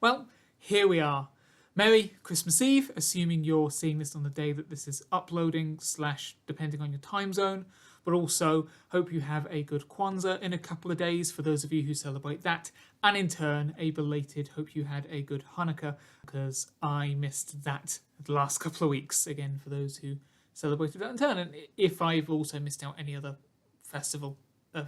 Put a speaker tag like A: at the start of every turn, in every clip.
A: Well, here we are. Merry Christmas Eve, assuming you're seeing this on the day that this is uploading / depending on your time zone. But also, hope you have a good Kwanzaa in a couple of days for those of you who celebrate that. And in turn, a belated hope you had a good Hanukkah, because I missed that the last couple of weeks, again, for those who celebrated that in turn. And if I've also missed out any other festival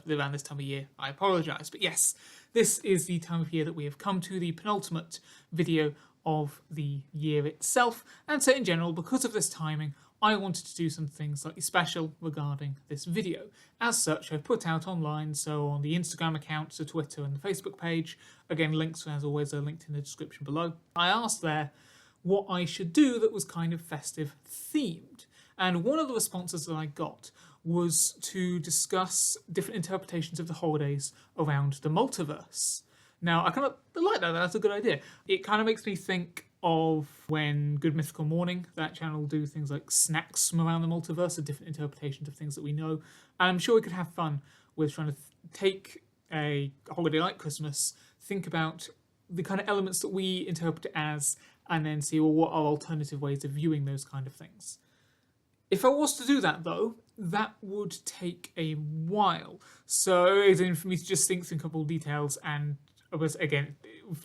A: around this time of year, I apologise. But yes, this is the time of year that we have come to, the penultimate video of the year itself. And so in general, because of this timing, I wanted to do something slightly special regarding this video. As such, I put out online, so on the Instagram account, the Twitter and the Facebook page, again links as always are linked in the description below. I asked there what I should do that was kind of festive themed. And one of the responses that I got was to discuss different interpretations of the holidays around the multiverse. Now, I kind of like that, that's a good idea. It kind of makes me think of when Good Mythical Morning, that channel, do things like snacks from around the multiverse, of different interpretations of things that we know. And I'm sure we could have fun with trying to take a holiday like Christmas, think about the kind of elements that we interpret it as, and then see, well, what are alternative ways of viewing those kind of things. If I was to do that, though, that would take a while. So, as in for me to just think through a couple of details, and again,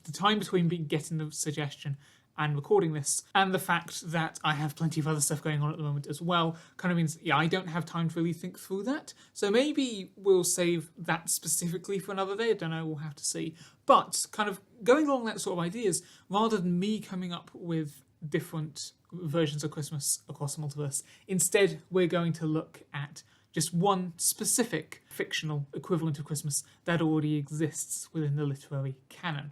A: the time between getting the suggestion and recording this, and the fact that I have plenty of other stuff going on at the moment as well, kind of means, yeah, I don't have time to really think through that. So maybe we'll save that specifically for another day. I don't know, we'll have to see. But kind of going along that sort of ideas, rather than me coming up with different versions of Christmas across the multiverse, instead we're going to look at just one specific fictional equivalent of Christmas that already exists within the literary canon.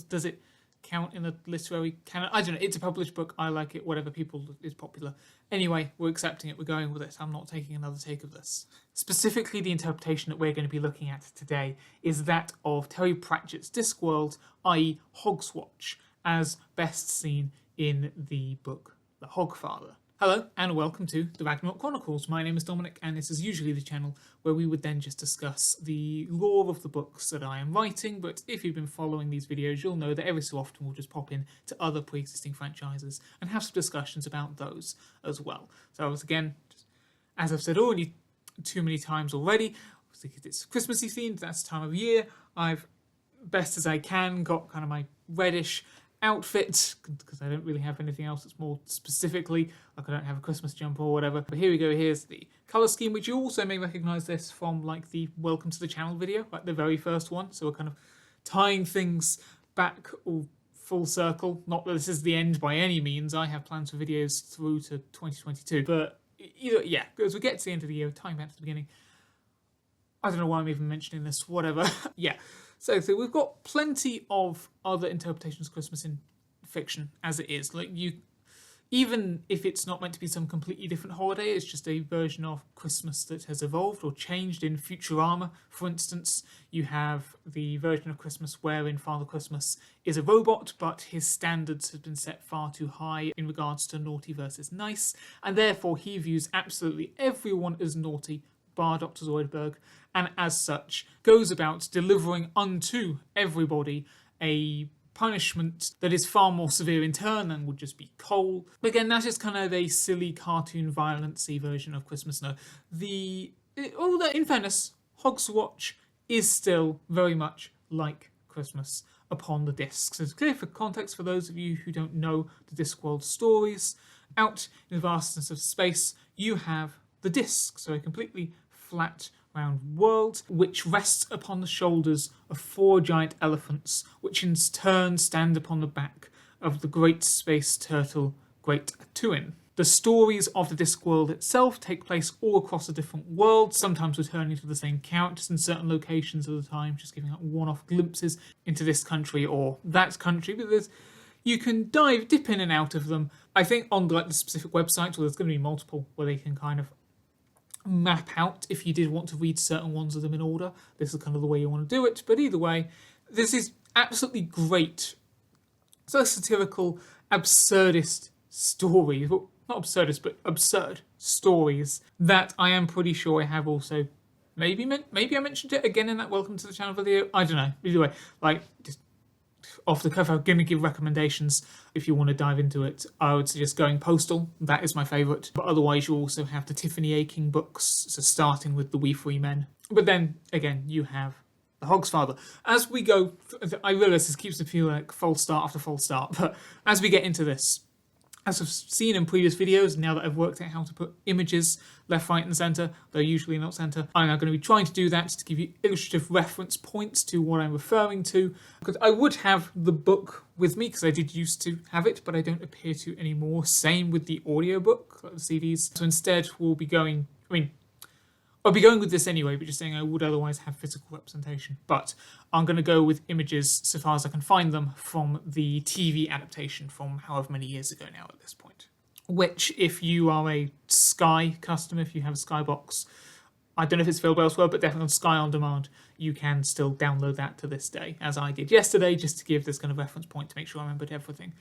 A: Does it count in the literary canon? I don't know, it's a published book, I like it, whatever, people is popular. Anyway, we're accepting it, we're going with it, I'm not taking another take of this. Specifically, the interpretation that we're going to be looking at today is that of Terry Pratchett's Discworld, i.e. Hogswatch, as best seen in the book The Hogfather. Hello and welcome to the Non-Chronicles. My name is Dominic and this is usually the channel where we would then just discuss the lore of the books that I am writing, but if you've been following these videos you'll know that every so often we'll just pop in to other pre-existing franchises and have some discussions about those as well. So again, as I've said already too many times already, it's Christmassy themed, that's the time of year. I've, best as I can, got kind of my reddish outfit, because I don't really have anything else that's more specifically, like I don't have a Christmas jumper or whatever. But here we go, here's the colour scheme, which you also may recognise this from like the Welcome to the Channel video, like the very first one. So we're kind of tying things back all full circle. Not that this is the end by any means, I have plans for videos through to 2022. But either, yeah, as we get to the end of the year, tying back to the beginning, I don't know why I'm even mentioning this, whatever. Yeah. So we've got plenty of other interpretations of Christmas in fiction as it is. Like even if it's not meant to be some completely different holiday, it's just a version of Christmas that has evolved or changed. In Futurama, for instance, you have the version of Christmas wherein Father Christmas is a robot, but his standards have been set far too high in regards to naughty versus nice, and therefore he views absolutely everyone as naughty, bar Dr. Zoidberg, and as such goes about delivering unto everybody a punishment that is far more severe in turn than would just be coal. But again, that's just kind of a silly cartoon violence-y version of Christmas. No, in fairness, Hogswatch is still very much like Christmas upon the discs. So it's clear for context for those of you who don't know the Discworld stories. Out in the vastness of space, you have the disc, so a completely flat round world, which rests upon the shoulders of 4 giant elephants, which in turn stand upon the back of the great space turtle, Great Atuin. The stories of the Discworld itself take place all across the different worlds, sometimes returning to the same characters in certain locations at a time, just giving out one-off glimpses into this country or that country, but you can dip in and out of them. I think on like the specific websites, where there's going to be multiple, where they can kind of map out if you did want to read certain ones of them in order. This is kind of the way you want to do it, but either way, this is absolutely great. So satirical, absurdist stories, well, not absurdist, but absurd stories that I am pretty sure I have also maybe I mentioned it again in that Welcome to the Channel video. I don't know. Either way, like just off the cuff, I'm going to give recommendations. If you want to dive into it, I would suggest going postal. That is my favourite. But otherwise, you also have the Tiffany Aching books, so starting with The We Free Men. But then, again, you have the Hogsfather. As we go, I realise this keeps me feeling like false start after false start, but as we get into this, as I've seen in previous videos, now that I've worked out how to put images left, right and centre, though usually not centre, I'm now going to be trying to do that to give you illustrative reference points to what I'm referring to. Because I would have the book with me, because I did used to have it, but I don't appear to anymore. Same with the audiobook, like the CDs. So instead we'll be going, I'll be going with this anyway, but just saying I would otherwise have physical representation. But I'm going to go with images so far as I can find them from the TV adaptation from however many years ago now at this point. Which, if you are a Sky customer, if you have a Sky box, I don't know if it's available elsewhere, but definitely on Sky On Demand, you can still download that to this day, as I did yesterday, just to give this kind of reference point to make sure I remembered everything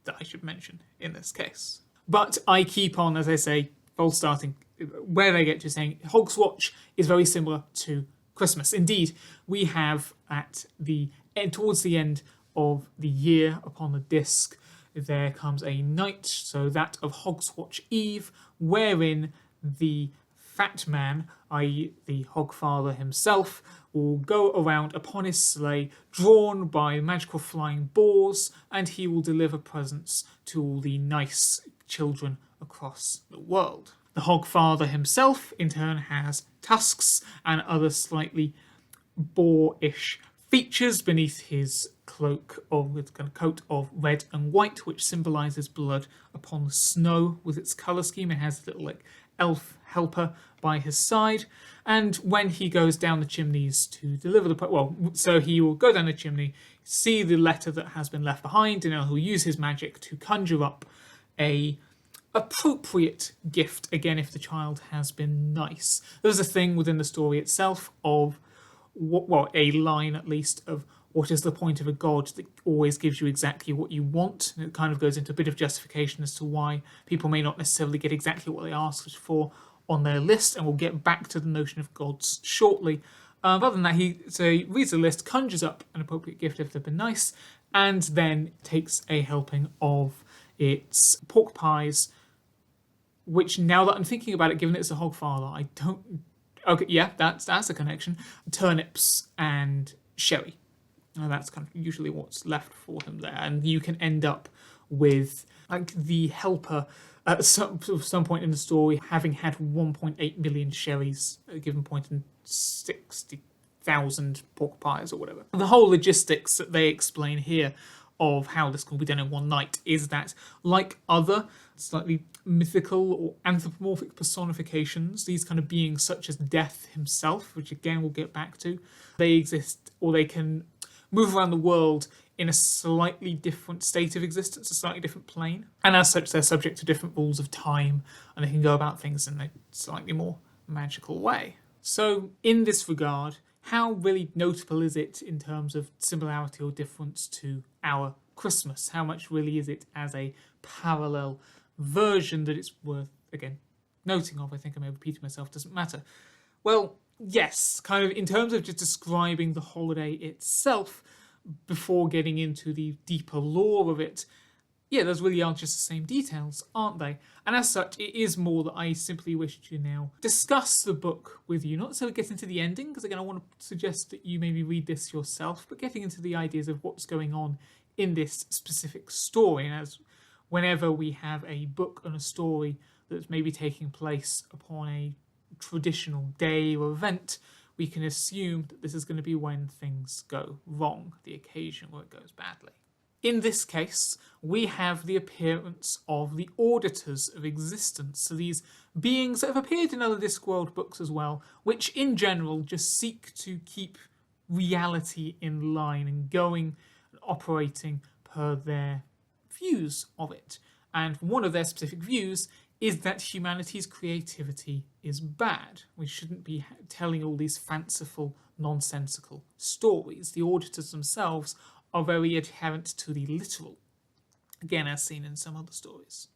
A: that I should mention in this case. But I keep on, as I say, false starting, where they get to saying Hogswatch is very similar to Christmas. Indeed, we have towards the end of the year upon the disc, there comes a night, so that of Hogswatch Eve, wherein the fat man, i.e. the Hogfather himself, will go around upon his sleigh, drawn by magical flying boars, and he will deliver presents to all the nice children across the world. The Hogfather himself, in turn, has tusks and other slightly boar-ish features beneath his cloak with kind of coat of red and white, which symbolises blood upon the snow with its colour scheme. It has a little elf helper by his side, and when he goes down the chimneys to deliver so he will go down the chimney, see the letter that has been left behind, and he'll use his magic to conjure up a appropriate gift, again, if the child has been nice. There's a thing within the story itself of, a line at least, of what is the point of a god that always gives you exactly what you want. And it kind of goes into a bit of justification as to why people may not necessarily get exactly what they asked for on their list, and we'll get back to the notion of gods shortly. Other than that, he reads the list, conjures up an appropriate gift if they've been nice, and then takes a helping of its pork pies, which, now that I'm thinking about it, given it's a Hogfather, I don't... Okay, yeah, that's a connection. Turnips and sherry. That's kind of usually what's left for him there. And you can end up with, the helper at some point in the story having had 1.8 million sherries at a given point in 60,000 pork pies or whatever. The whole logistics that they explain here of how this can be done in one night is that, like other slightly mythical or anthropomorphic personifications, these kind of beings such as Death himself, which again we'll get back to, they exist, or they can move around the world in a slightly different state of existence, a slightly different plane. And as such, they're subject to different rules of time, and they can go about things in a slightly more magical way. So in this regard, how really notable is it in terms of similarity or difference to our Christmas? How much really is it as a parallel version that it's worth, again, noting of? I think I may have repeated myself, doesn't matter. Well, yes, kind of in terms of just describing the holiday itself before getting into the deeper lore of it, yeah, those really are just the same details, aren't they? And as such, it is more that I simply wish to now discuss the book with you, not so get into the ending, because again, I want to suggest that you maybe read this yourself, but getting into the ideas of what's going on in this specific story. And as whenever we have a book and a story that's maybe taking place upon a traditional day or event, we can assume that this is going to be when things go wrong, the occasion where it goes badly. In this case, we have the appearance of the Auditors of Existence, so these beings that have appeared in other Discworld books as well, which in general just seek to keep reality in line and going and operating per their views of it. And one of their specific views is that humanity's creativity is bad. We shouldn't be telling all these fanciful, nonsensical stories. The Auditors themselves are very adherent to the literal, again as seen in some other stories.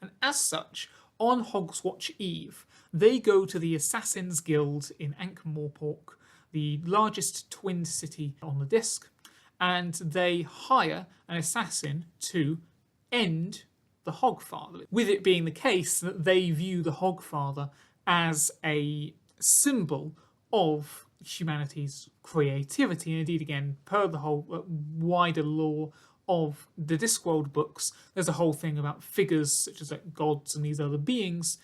A: And as such, on Hogswatch Eve, they go to the Assassin's Guild in Ankh-Morpork, the largest twinned city on the disc, and they hire an assassin to end the Hogfather, with it being the case that they view the Hogfather as a symbol of humanity's creativity. And indeed, again, per the whole wider lore of the Discworld books, there's a whole thing about figures such as like gods and these other beings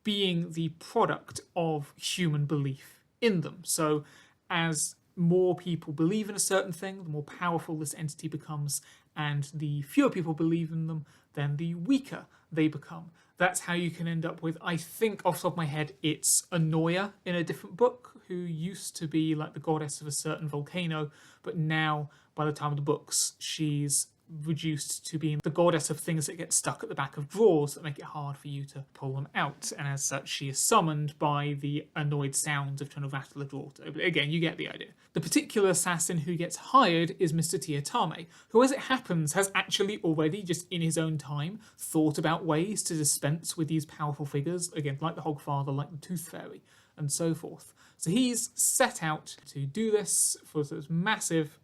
A: being the product of human belief in them. So as more people believe in a certain thing, the more powerful this entity becomes, and the fewer people believe in them, then the weaker they become. That's how you can end up with, I think off the top of my head, it's Anoia in a different book, who used to be like the goddess of a certain volcano, but now, by the time of the books, she's reduced to being the goddess of things that get stuck at the back of drawers that make it hard for you to pull them out. And as such, she is summoned by the annoyed sounds of trying to rattle a drawer. But again, you get the idea. The particular assassin who gets hired is Mr Teatime, who, as it happens, has actually already, just in his own time, thought about ways to dispense with these powerful figures, again, like the Hogfather, like the Tooth Fairy, and so forth. So he's set out to do this for this massive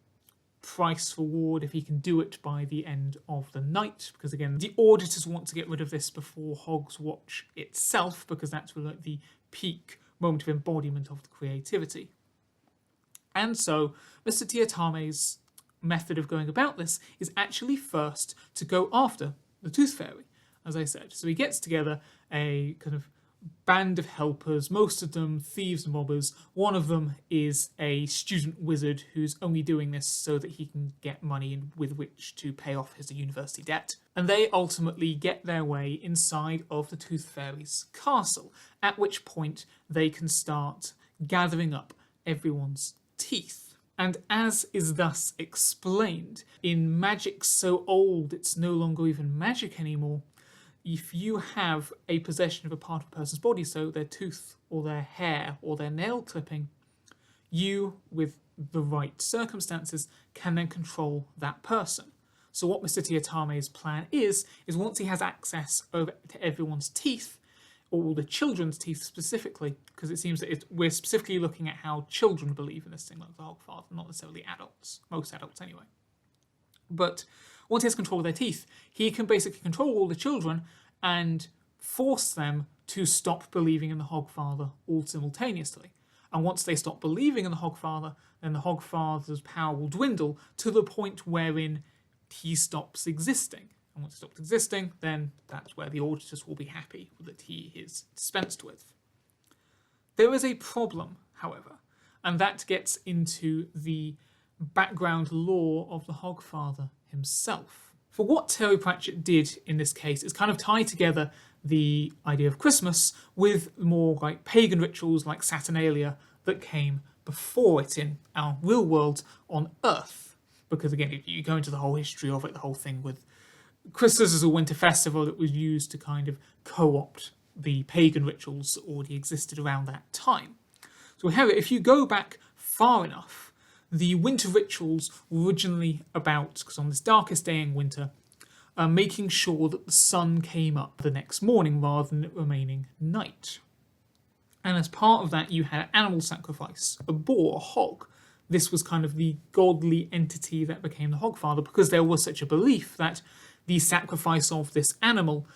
A: price reward if he can do it by the end of the night, because again, the auditors want to get rid of this before Hogswatch itself, because that's really like the peak moment of embodiment of the creativity. And so Mr Teatime-ay's method of going about this is actually first to go after the Tooth Fairy, as I said. So he gets together a kind of band of helpers, most of them thieves and robbers. One of them is a student wizard who's only doing this so that he can get money with which to pay off his university debt. And they ultimately get their way inside of the Tooth Fairy's castle, at which point they can start gathering up everyone's teeth. And as is thus explained, in magic so old it's no longer even magic anymore, if you have a possession of a part of a person's body, so their tooth or their hair or their nail clipping, you, with the right circumstances, can then control that person. So what Mr Teatime-ay's plan is once he has access over to everyone's teeth, or all the children's teeth specifically, because it seems that we're specifically looking at how children believe in this thing, like the Hogfather, not necessarily adults, most adults anyway. But once he has control of their teeth, he can basically control all the children and force them to stop believing in the Hogfather all simultaneously. And once they stop believing in the Hogfather, then the Hogfather's power will dwindle to the point wherein he stops existing. And once he stops existing, then that's where the auditors will be happy that he is dispensed with. There is a problem, however, and that gets into the background lore of the Hogfather himself. For what Terry Pratchett did in this case is kind of tie together the idea of Christmas with more like pagan rituals like Saturnalia that came before it in our real world on Earth. Because again, if you go into the whole history of it, the whole thing with Christmas as a winter festival that was used to kind of co-opt the pagan rituals that already existed around that time. So if you go back far enough, the winter rituals were originally about, because on this darkest day in winter, making sure that the sun came up the next morning rather than it remaining night. And as part of that, you had animal sacrifice, a boar, a hog. This was kind of the godly entity that became the Hogfather, because there was such a belief that the sacrifice of this animal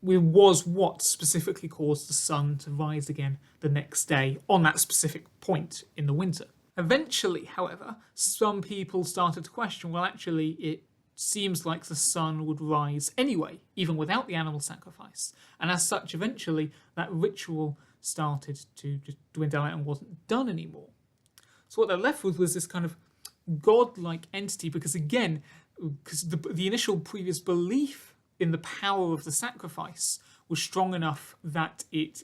A: was what specifically caused the sun to rise again the next day on that specific point in the winter. Eventually, however, some people started to question, well, actually, it seems like the sun would rise anyway, even without the animal sacrifice. And as such, eventually, that ritual started to just dwindle out and wasn't done anymore. So what they're left with was this kind of godlike entity, because again, because the initial previous belief in the power of the sacrifice was strong enough that it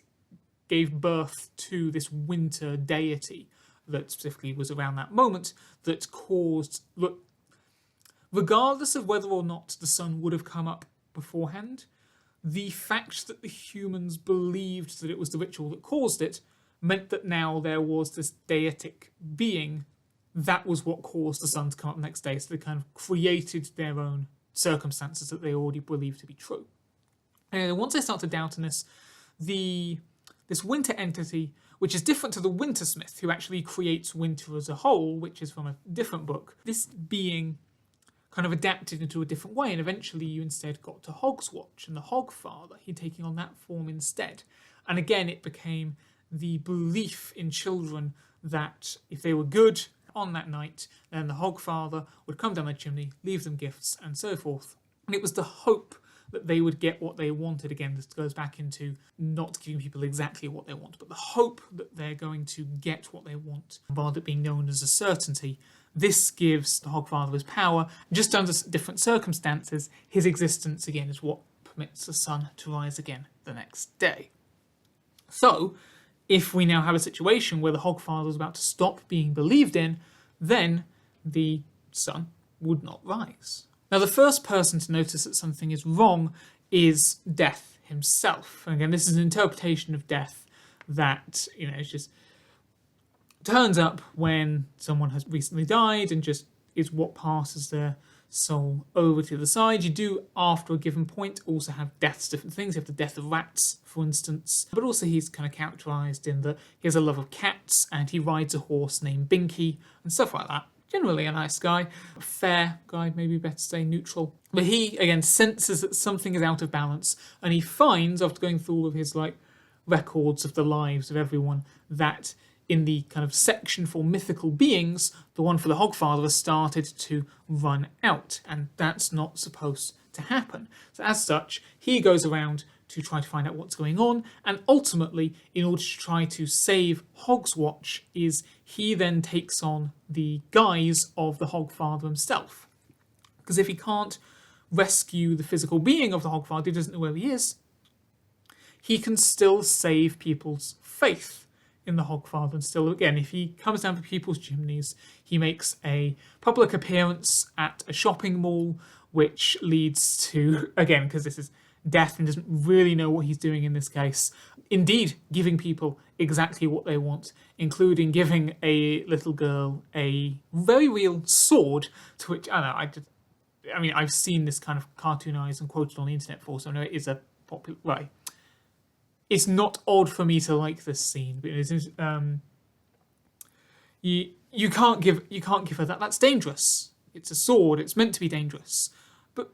A: gave birth to this winter deity that specifically was around that moment that caused, look, regardless of whether or not the sun would have come up beforehand, the fact that the humans believed that it was the ritual that caused it meant that now there was this deitic being that was what caused the sun to come up the next day. So they kind of created their own circumstances that they already believed to be true. And once they start to doubt in this, this winter entity, which is different to the Wintersmith, who actually creates winter as a whole, which is from a different book. This being kind of adapted into a different way, and eventually you instead got to Hogswatch and the Hogfather, he taking on that form instead. And again, it became the belief in children that if they were good on that night, then the Hogfather would come down the chimney, leave them gifts, and so forth. And it was the hope that they would get what they wanted. Again, this goes back into not giving people exactly what they want, but the hope that they're going to get what they want, rather than being known as a certainty. This gives the Hogfather his power. Just under different circumstances, his existence again is what permits the sun to rise again the next day. So, if we now have a situation where the Hogfather is about to stop being believed in, then the sun would not rise. Now, the first person to notice that something is wrong is Death himself. And again, this is an interpretation of Death that, it's just turns up when someone has recently died and just is what passes their soul over to the side. You do, after a given point, also have deaths, different things. You have the death of rats, for instance. But also he's kind of characterised in that he has a love of cats and he rides a horse named Binky and stuff like that. Generally a nice guy. A fair guy, maybe better to say neutral. But he, again, senses that something is out of balance, and he finds, after going through all of his records of the lives of everyone, that in the kind of section for mythical beings, the one for the Hogfather has started to run out, and that's not supposed to happen. So as such, he goes around to try to find out what's going on, and ultimately, in order to try to save Hogswatch, he then takes on the guise of the Hogfather himself. Because if he can't rescue the physical being of the Hogfather, he doesn't know where he is, he can still save people's faith in the Hogfather. And still, again, if he comes down for people's chimneys, he makes a public appearance at a shopping mall, which leads to, again, because this is Death and doesn't really know what he's doing in this case, indeed giving people exactly what they want, including giving a little girl a very real sword, to which, I've seen this kind of cartoonized and quoted on the internet before, so I know it is a popular, right. It's not odd for me to like this scene, but it is, you can't give her that. That's dangerous. It's a sword. It's meant to be dangerous. But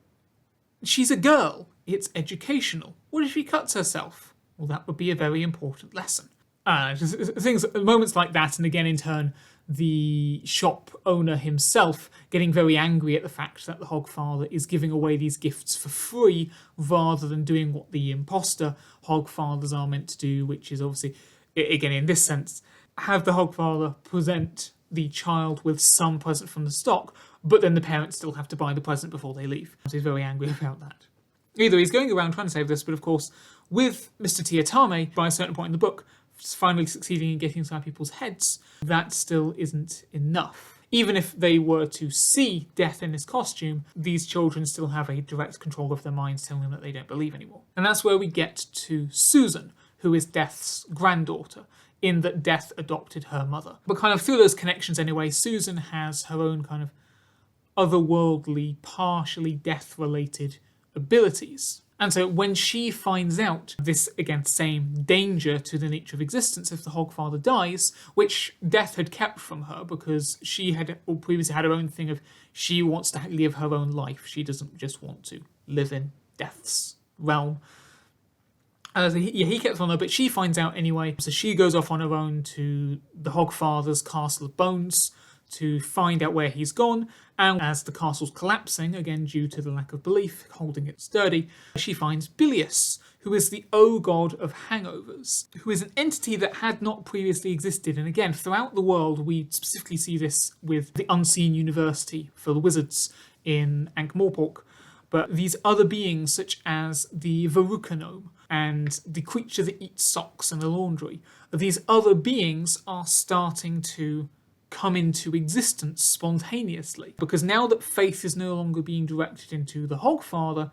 A: she's a girl. It's educational. What if she cuts herself? Well, that would be a very important lesson. Moments like that, and again, in turn, the shop owner himself getting very angry at the fact that the Hogfather is giving away these gifts for free rather than doing what the imposter Hogfathers are meant to do, which is obviously, again, in this sense, have the Hogfather present the child with some present from the stock, but then the parents still have to buy the present before they leave. So he's very angry about that. Either he's going around trying to save this, but of course, with Mr Teatime, by a certain point in the book, finally succeeding in getting inside people's heads, that still isn't enough. Even if they were to see Death in his costume, these children still have a direct control of their minds, telling them that they don't believe anymore. And that's where we get to Susan, who is Death's granddaughter, in that Death adopted her mother. But kind of through those connections anyway, Susan has her own kind of otherworldly, partially death-related abilities. And so when she finds out this, again, same danger to the nature of existence if the Hogfather dies, which Death had kept from her because she had previously had her own thing of she wants to live her own life. She doesn't just want to live in Death's realm. So he kept on her, but she finds out anyway. So she goes off on her own to the Hogfather's Castle of Bones to find out where he's gone, and as the castle's collapsing, again due to the lack of belief, holding it sturdy, she finds Bilius, who is the O-god of hangovers, who is an entity that had not previously existed. And again, throughout the world, we specifically see this with the Unseen University for the wizards in Ankh-Morpork, but these other beings, such as the Veruca gnome and the creature that eats socks in the laundry, these other beings are starting to come into existence spontaneously. Because now that faith is no longer being directed into the Hogfather,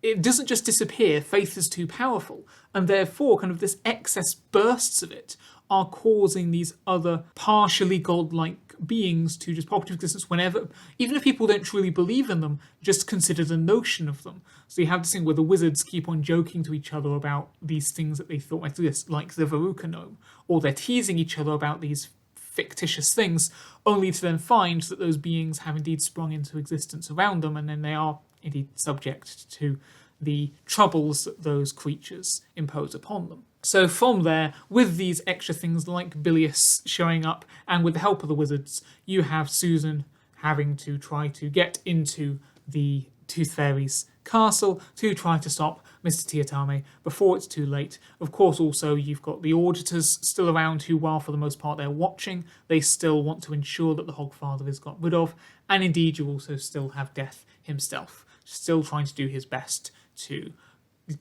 A: it doesn't just disappear, faith is too powerful, and therefore kind of this excess bursts of it are causing these other partially godlike beings to just pop into existence whenever, even if people don't truly believe in them, just consider the notion of them. So you have this thing where the wizards keep on joking to each other about these things that they thought might exist, like the Veruca gnome, or they're teasing each other about these fictitious things, only to then find that those beings have indeed sprung into existence around them, and then they are indeed subject to the troubles that those creatures impose upon them. So from there, with these extra things like Bilious showing up, and with the help of the wizards, you have Susan having to try to get into the Tooth Fairy's castle to try to stop Mr Teatime before it's too late. Of course, also, you've got the auditors still around who, while for the most part they're watching, they still want to ensure that the Hogfather is got rid of. And indeed, you also still have Death himself, still trying to do his best to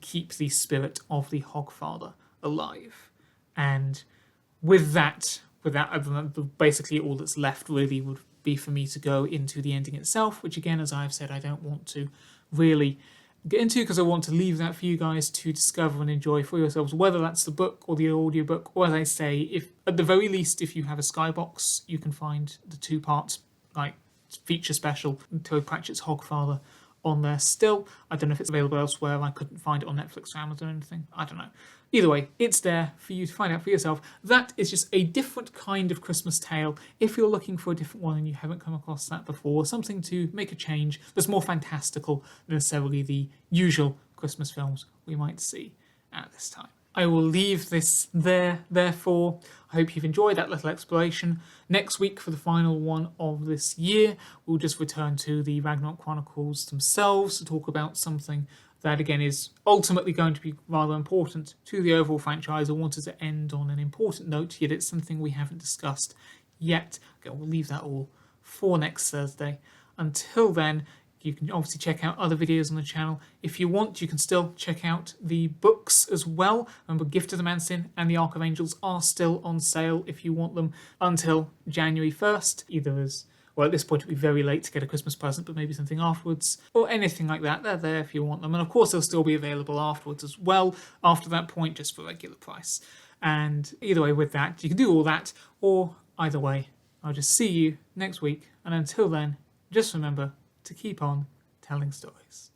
A: keep the spirit of the Hogfather alive. And with that, basically all that's left really would be for me to go into the ending itself, which again, as I've said, I don't want to really get into because I want to leave that for you guys to discover and enjoy for yourselves, whether that's the book or the audiobook, or as I say, if at the very least, if you have a Skybox, you can find the 2-part like feature special to Pratchett's Hogfather on there still. I don't know if it's available elsewhere. I couldn't find it on Netflix or Amazon or anything. I don't know. Either way, it's there for you to find out for yourself. That is just a different kind of Christmas tale. If you're looking for a different one and you haven't come across that before, something to make a change that's more fantastical than necessarily the usual Christmas films we might see at this time. I will leave this there, therefore. I hope you've enjoyed that little exploration. Next week, for the final one of this year, we'll just return to the Non-Chronicles themselves to talk about something that, again, is ultimately going to be rather important to the overall franchise. I wanted to end on an important note, yet it's something we haven't discussed yet. Okay, we'll leave that all for next Thursday. Until then, you can obviously check out other videos on the channel. If you want, you can still check out the books as well. Remember, Gift of the Man-Sin and the Ark of Angels are still on sale if you want them until January 1st, either as, well, at this point it would be very late to get a Christmas present, but maybe something afterwards, or anything like that. They're there if you want them. And of course, they'll still be available afterwards as well, after that point, just for regular price. And either way, with that, you can do all that, or either way, I'll just see you next week. And until then, just remember to keep on telling stories.